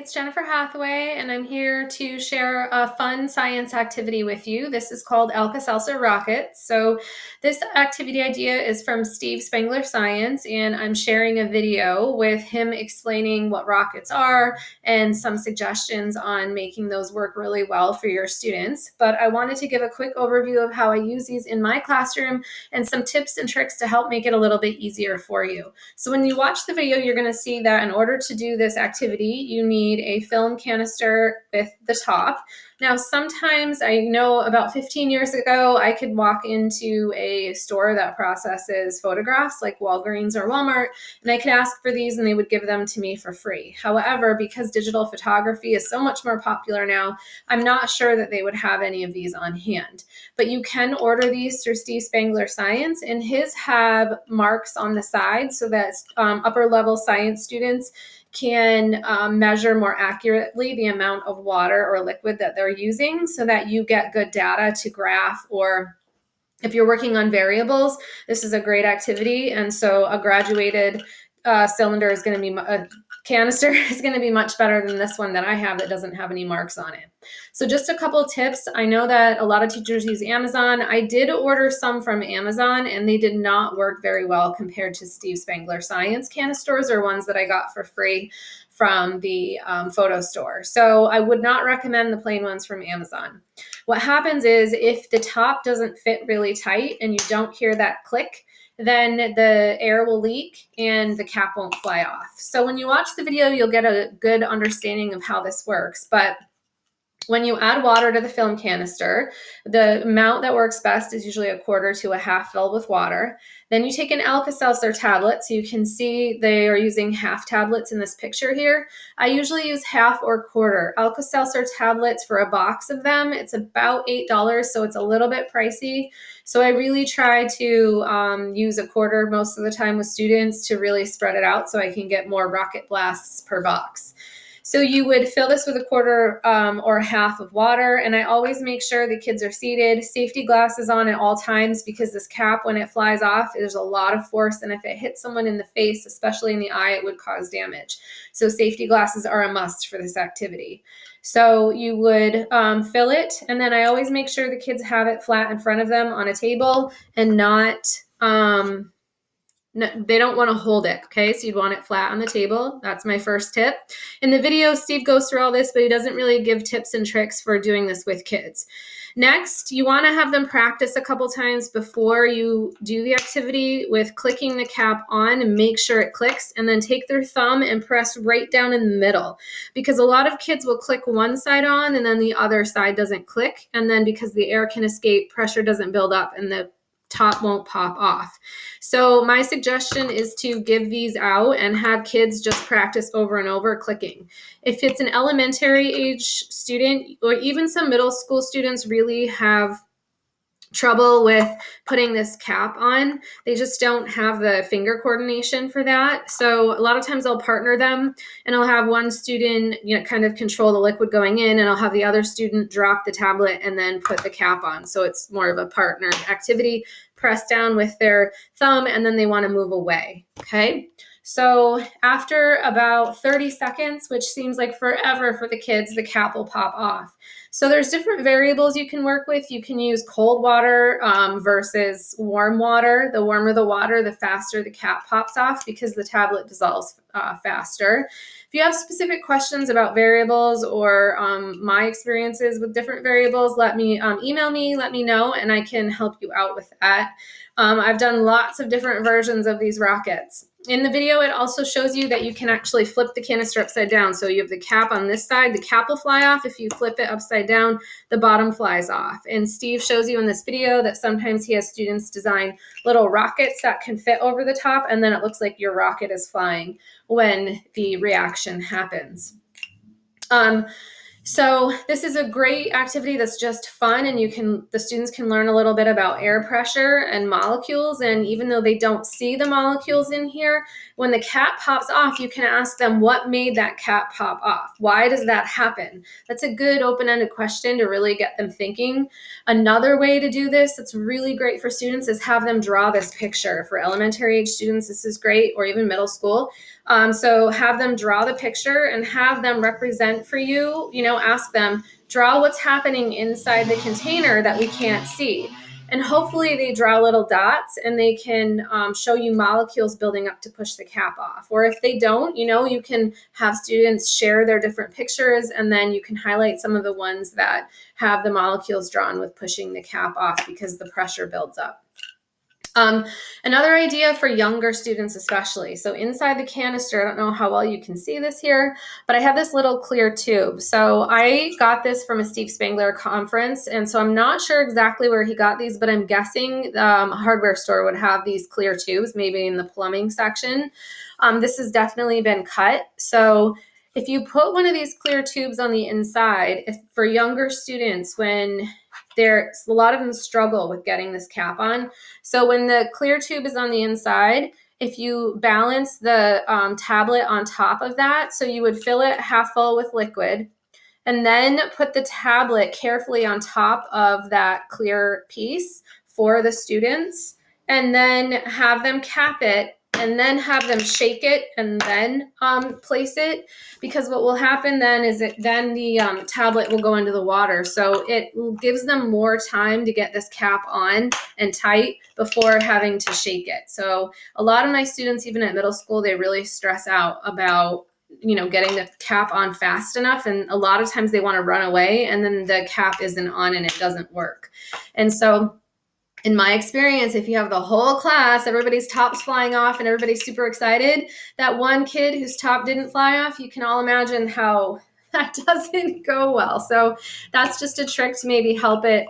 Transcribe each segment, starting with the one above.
it's Jennifer Hathaway, and I'm here to share a fun science activity with you. This is called Alka Seltzer Rockets. So, this activity idea is from Steve Spangler Science, and I'm sharing a video with him explaining what rockets are and some suggestions on making those work really well for your students. But I wanted to give a quick overview of how I use these in my classroom and some tips and tricks to help make it a little bit easier for you. So, when you watch the video, you're going to see that in order to do this activity, you need a film canister with the top. Now, sometimes I know about 15 years ago, I could walk into a store that processes photographs like Walgreens or Walmart, and I could ask for these and they would give them to me for free. However, because digital photography is so much more popular now, I'm not sure that they would have any of these on hand. But you can order these through Steve Spangler Science, and his have marks on the side so that upper level science students can measure more accurately the amount of water or liquid that they're using so that you get good data to graph, or if you're working on variables, this is a great activity. And so a graduated cylinder is going to be a canister is going to be much better than this one that I have that doesn't have any marks on it. So just a couple tips. I know that a lot of teachers use Amazon. I did order some from Amazon and they did not work very well compared to Steve Spangler Science canisters or ones that I got for free from the photo store. So I would not recommend the plain ones from Amazon. What happens is if the top doesn't fit really tight and you don't hear that click, then the air will leak and the cap won't fly off. So when you watch the video, you'll get a good understanding of how this works. But when you add water to the film canister, the amount that works best is usually a quarter to a half filled with water. Then you take an Alka-Seltzer tablet. So you can see they are using half tablets in this picture here. I usually use half or quarter. Alka-Seltzer tablets for a box of them, it's about $8, so it's a little bit pricey. So I really try to use a quarter most of the time with students to really spread it out so I can get more rocket blasts per box. So you would fill this with a quarter or half of water, and I always make sure the kids are seated, safety glasses on at all times, because this cap, when it flies off, there's a lot of force, and if it hits someone in the face, especially in the eye, it would cause damage. So safety glasses are a must for this activity. So you would fill it, and then I always make sure the kids have it flat in front of them on a table and not... No, they don't want to hold it, okay? So you'd want it flat on the table. That's my first tip. In the video, Steve goes through all this, but he doesn't really give tips and tricks for doing this with kids. Next, you want to have them practice a couple times before you do the activity with clicking the cap on and make sure it clicks, and then take their thumb and press right down in the middle, because a lot of kids will click one side on and then the other side doesn't click, and then because the air can escape, pressure doesn't build up and the top won't pop off. So my suggestion is to give these out and have kids just practice over and over clicking. If it's an elementary age student, or even some middle school students really have trouble with putting this cap on. They just don't have the finger coordination for that. So a lot of times I'll partner them, and I'll have one student, kind of control the liquid going in, and I'll have the other student drop the tablet and then put the cap on. So it's more of a partnered activity. Press down with their thumb, and then they want to move away. Okay. So after about 30 seconds, which seems like forever for the kids, the cap will pop off. So there's different variables you can work with. You can use cold water versus warm water. The warmer the water, the faster the cap pops off, because the tablet dissolves faster. If you have specific questions about variables or my experiences with different variables, email me, let me know, and I can help you out with that. I've done lots of different versions of these rockets. In the video, it also shows you that you can actually flip the canister upside down. So you have the cap on this side, the cap will fly off. If you flip it upside down, the bottom flies off. And Steve shows you in this video that sometimes he has students design little rockets that can fit over the top, and then it looks like your rocket is flying when the reaction happens. So this is a great activity that's just fun, and the students can learn a little bit about air pressure and molecules. And even though they don't see the molecules in here, when the cap pops off, you can ask them what made that cap pop off. Why does that happen? That's a good open-ended question to really get them thinking. Another way to do this that's really great for students is have them draw this picture. For elementary age students, this is great, or even middle school. So have them draw the picture and have them represent for you, ask them, draw what's happening inside the container that we can't see. And hopefully they draw little dots and they can show you molecules building up to push the cap off. Or if they don't, you can have students share their different pictures, and then you can highlight some of the ones that have the molecules drawn with pushing the cap off because the pressure builds up. Another idea for younger students especially. So inside the canister, I don't know how well you can see this here, but I have this little clear tube. So I got this from a Steve Spangler conference, and so I'm not sure exactly where he got these, but I'm guessing a hardware store would have these clear tubes, maybe in the plumbing section. This has definitely been cut. So if you put one of these clear tubes on the inside, for younger students, when a lot of them struggle with getting this cap on. So when the clear tube is on the inside, if you balance the tablet on top of that, so you would fill it half full with liquid, and then put the tablet carefully on top of that clear piece for the students, and then have them cap it, and then have them shake it, and then place it. Because what will happen then is then the tablet will go into the water. So it gives them more time to get this cap on and tight before having to shake it. So a lot of my students, even at middle school, they really stress out about getting the cap on fast enough. And a lot of times they want to run away, and then the cap isn't on and it doesn't work. And so in my experience, if you have the whole class, everybody's tops flying off and everybody's super excited, that one kid whose top didn't fly off, you can all imagine how that doesn't go well. So that's just a trick to maybe help it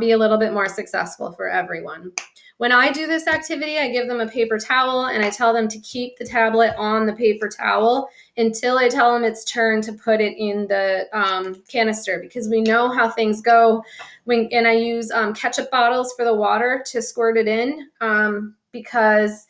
be a little bit more successful for everyone. When I do this activity, I give them a paper towel and I tell them to keep the tablet on the paper towel until I tell them it's turn to put it in the canister, because we know how things go. And I use ketchup bottles for the water to squirt it in because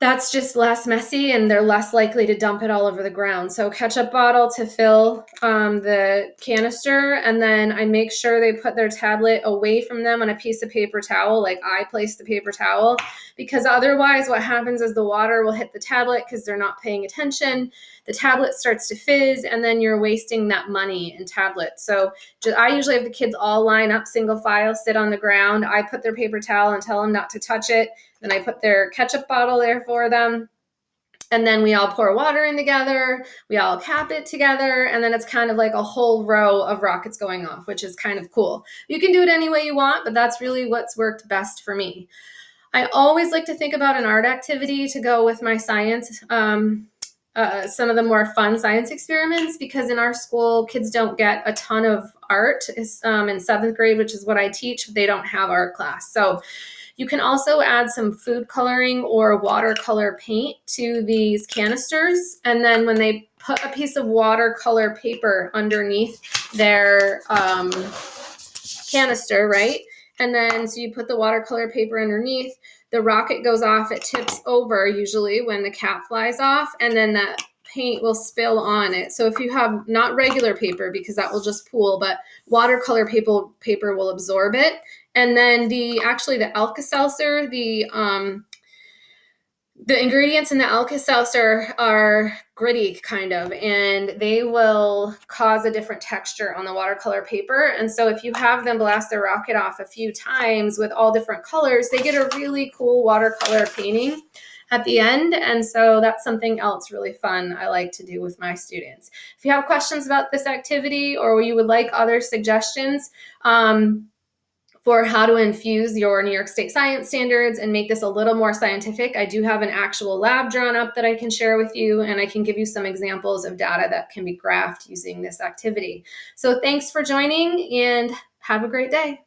that's just less messy and they're less likely to dump it all over the ground. So ketchup bottle to fill the canister, and then I make sure they put their tablet away from them on a piece of paper towel, like I place the paper towel, because otherwise what happens is the water will hit the tablet because they're not paying attention. The tablet starts to fizz, and then you're wasting that money in tablets. So I usually have the kids all line up, single file, sit on the ground. I put their paper towel and tell them not to touch it. Then I put their ketchup bottle there for them. And then we all pour water in together. We all cap it together. And then it's kind of like a whole row of rockets going off, which is kind of cool. You can do it any way you want, but that's really what's worked best for me. I always like to think about an art activity to go with my science, some of the more fun science experiments, because in our school, kids don't get a ton of art. In 7th grade, which is what I teach, they don't have art class. So you can also add some food coloring or watercolor paint to these canisters. And then when they put a piece of watercolor paper underneath their canister, right? And then so you put the watercolor paper underneath, the rocket goes off, it tips over usually when the cap flies off, and then that paint will spill on it. So if you have not regular paper, because that will just pool, but watercolor paper will absorb it. And then the Alka Seltzer, the ingredients in the Alka Seltzer are gritty kind of, and they will cause a different texture on the watercolor paper. And so if you have them blast their rocket off a few times with all different colors, they get a really cool watercolor painting at the end. And so that's something else really fun I like to do with my students. If you have questions about this activity or you would like other suggestions, for how to infuse your New York State science standards and make this a little more scientific, I do have an actual lab drawn up that I can share with you, and I can give you some examples of data that can be graphed using this activity. So thanks for joining, and have a great day.